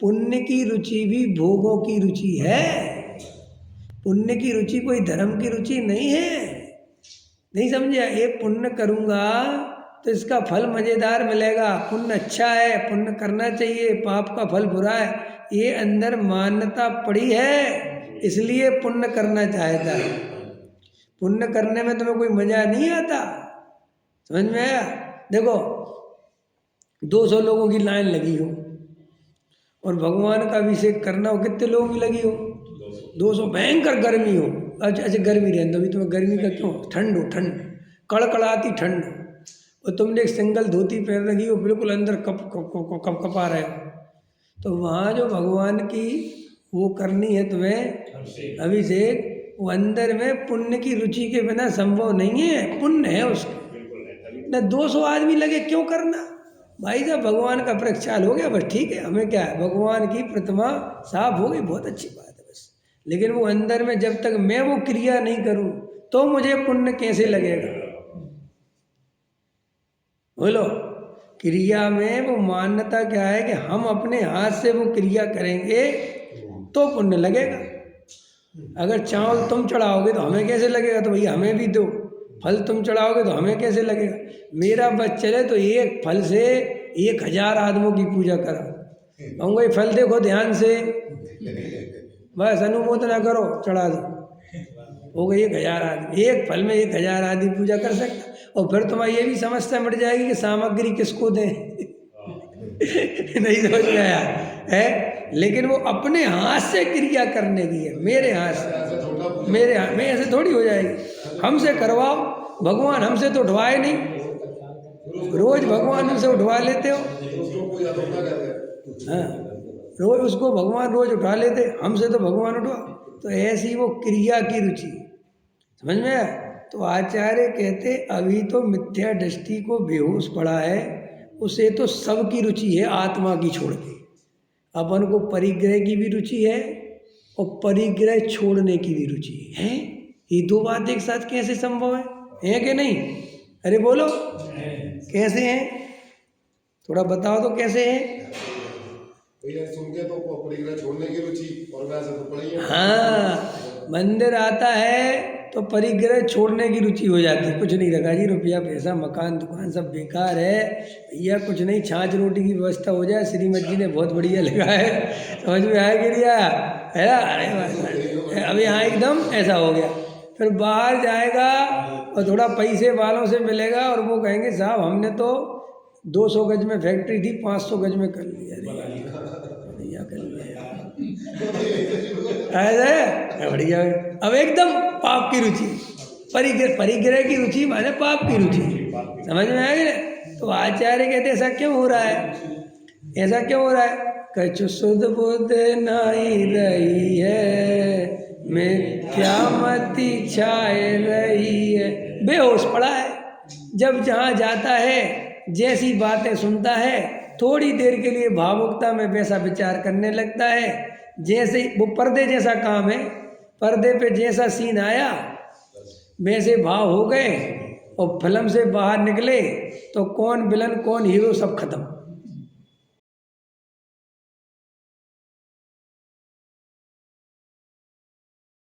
पुण्य की रुचि भी भोगों की रुचि है। पुण्य की रुचि कोई धर्म की रुचि नहीं है। नहीं समझे? ये पुण्य करूँगा तो इसका फल मज़ेदार मिलेगा, पुण्य अच्छा है, पुण्य करना चाहिए, पाप का फल बुरा है, ये अंदर मान्यता पड़ी है, इसलिए पुण्य करना चाहता है। पुण्य करने में तुम्हें कोई मज़ा नहीं आता। समझ में आया? देखो 200 लोगों की लाइन लगी हो और भगवान का अभिषेक करना हो, कितने लोगों की लगी हो? 200। भयंकर गर्मी हो, अच्छा गर्मी रहने दो, अभी तुम्हें गर्मी का क्यों? ठंड हो, ठंड कड़कड़ाती ठंड हो, और तुमने एक सिंगल धोती पहन रखी हो, बिल्कुल अंदर कप कपा रहे हो, तो वहाँ जो भगवान की वो करनी है तुम्हें अभिषेक, वो अंदर में पुण्य की रुचि के बिना संभव नहीं है। पुण्य है उसका न 200 आदमी लगे क्यों करना भाई साहब। भगवान का प्रक्षाल हो गया बस, ठीक है, हमें क्या है, भगवान की प्रतिमा साफ हो गई, बहुत अच्छी बात है बस। लेकिन वो अंदर में जब तक मैं वो क्रिया नहीं करूं तो मुझे पुण्य कैसे लगेगा? बोलो। क्रिया में वो मान्यता क्या है कि हम अपने हाथ से वो क्रिया करेंगे तो पुण्य लगेगा। अगर चावल तुम चढ़ाओगे तो हमें कैसे लगेगा? तो भैया हमें भी दो। फल तुम चढ़ाओगे तो हमें कैसे लगेगा? मेरा बस चले तो एक फल से 1000 आदमियों की पूजा करा, कहूँगा ये फल देखो ध्यान से, बस अनुमोदना करो, चढ़ा दो, हो गई 1000 आदमी। एक फल में 1000 आदमी पूजा कर सकता। और फिर तुम्हारी ये भी समस्या मिट जाएगी कि सामग्री किसको दें। नहीं समझ में आया है? लेकिन वो अपने हाथ से क्रिया करने की है, मेरे हाथ से, मेरे हाथ में ऐसे थोड़ी हो जाएगी। हमसे करवाओ, भगवान हमसे तो उठवाए नहीं, रोज भगवान हमसे उठवा लेते हो। हाँ, रोज उसको भगवान रोज उठा लेते, हमसे तो भगवान उठवा। तो ऐसी वो क्रिया की रुचि, समझ में आया? तो आचार्य कहते अभी तो मिथ्या दृष्टि को बेहोश पड़ा है, उसे तो सबकी रुचि है आत्मा की छोड़ के। अपन को परिग्रह की भी रुचि है और परिग्रह छोड़ने की भी रुचि है। ये दो बात एक साथ कैसे संभव है कि नहीं? अरे बोलो कैसे है, थोड़ा बताओ तो कैसे है? सुन के तो परिग्रह छोड़ने की रुचि और वैसे तो पड़ी है। हाँ, मंदिर आता है तो परिग्रह छोड़ने की रुचि हो जाती है। कुछ नहीं रखा जी, रुपया पैसा मकान दुकान सब बेकार है भैया, कुछ नहीं, छाछ रोटी की व्यवस्था हो जाए, श्रीमद जी ने बहुत बढ़िया लिखा है, समझ में आया कि नहीं आया? है ना? अरे अब यहाँ एकदम ऐसा हो गया। फिर बाहर जाएगा और थोड़ा पैसे वालों से मिलेगा और वो कहेंगे साहब हमने तो 200 गज में फैक्ट्री थी 500 गज में कर लिया। बढ़िया कर लिया, ऐसे बढ़िया। अब एकदम पाप की रुचि, परिग्रह की रुचि माने पाप की रुचि, समझ में आया? तो आचार्य कहते ऐसा क्यों हो रहा है? ऐसा क्यों हो रहा है? कछु सुध बुध नहीं रही है, मिथ्या मति छाए रही है। बेहोश पड़ा है, जब जहाँ जाता है जैसी बातें सुनता है थोड़ी देर के लिए भावुकता में वैसा विचार करने लगता है। जैसे वो पर्दे जैसा काम है, पर्दे पे जैसा सीन आया वैसे भाव हो गए और फिल्म से बाहर निकले तो कौन विलन कौन हीरो सब खत्म।